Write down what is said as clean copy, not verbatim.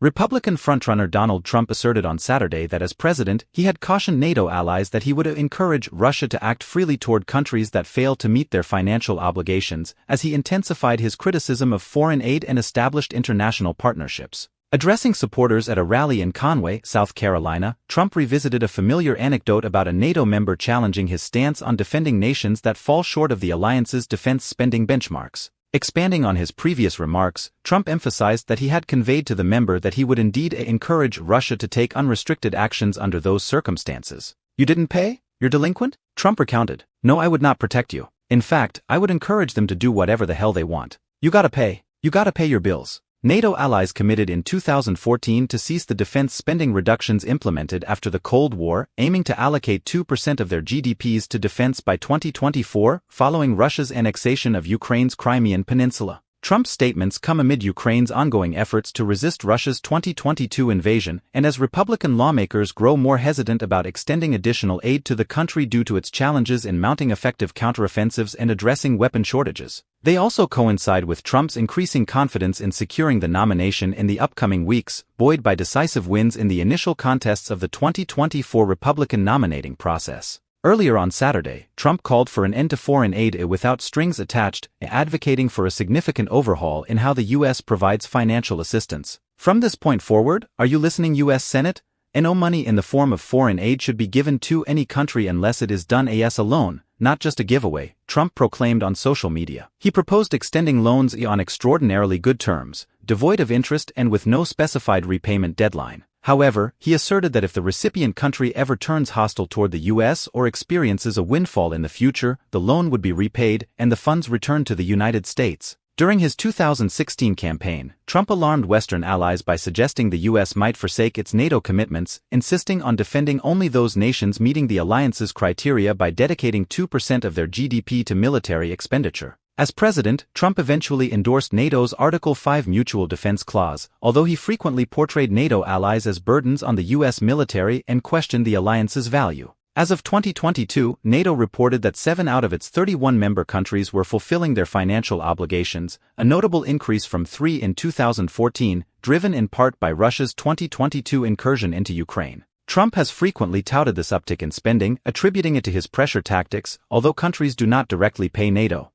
Republican frontrunner Donald Trump asserted on Saturday that as president, he had cautioned NATO allies that he would encourage Russia to act freely toward countries that fail to meet their financial obligations, as he intensified his criticism of foreign aid and established international partnerships. Addressing supporters at a rally in Conway, South Carolina, Trump revisited a familiar anecdote about a NATO member challenging his stance on defending nations that fall short of the alliance's defense spending benchmarks. Expanding on his previous remarks, Trump emphasized that he had conveyed to the member that he would indeed encourage Russia to take unrestricted actions under those circumstances. "You didn't pay? You're delinquent?" Trump recounted. "No, I would not protect you. In fact, I would encourage them to do whatever the hell they want. You gotta pay. You gotta pay your bills." NATO allies committed in 2014 to cease the defense spending reductions implemented after the Cold War, aiming to allocate 2% of their GDPs to defense by 2024, following Russia's annexation of Ukraine's Crimean Peninsula. Trump's statements come amid Ukraine's ongoing efforts to resist Russia's 2022 invasion, and as Republican lawmakers grow more hesitant about extending additional aid to the country due to its challenges in mounting effective counteroffensives and addressing weapon shortages. They also coincide with Trump's increasing confidence in securing the nomination in the upcoming weeks, buoyed by decisive wins in the initial contests of the 2024 Republican nominating process. Earlier on Saturday, Trump called for an end to foreign aid without strings attached, advocating for a significant overhaul in how the U.S. provides financial assistance. "From this point forward, are you listening, U.S. Senate? No money in the form of foreign aid should be given to any country unless it is done as a loan, not just a giveaway," Trump proclaimed on social media. He proposed extending loans on extraordinarily good terms, devoid of interest and with no specified repayment deadline. However, he asserted that if the recipient country ever turns hostile toward the U.S. or experiences a windfall in the future, the loan would be repaid and the funds returned to the United States. During his 2016 campaign, Trump alarmed Western allies by suggesting the U.S. might forsake its NATO commitments, insisting on defending only those nations meeting the alliance's criteria by dedicating 2% of their GDP to military expenditure. As president, Trump eventually endorsed NATO's Article 5 Mutual Defense Clause, although he frequently portrayed NATO allies as burdens on the U.S. military and questioned the alliance's value. As of 2022, NATO reported that 7 out of its 31 member countries were fulfilling their financial obligations, a notable increase from 3 in 2014, driven in part by Russia's 2022 incursion into Ukraine. Trump has frequently touted this uptick in spending, attributing it to his pressure tactics, although countries do not directly pay NATO.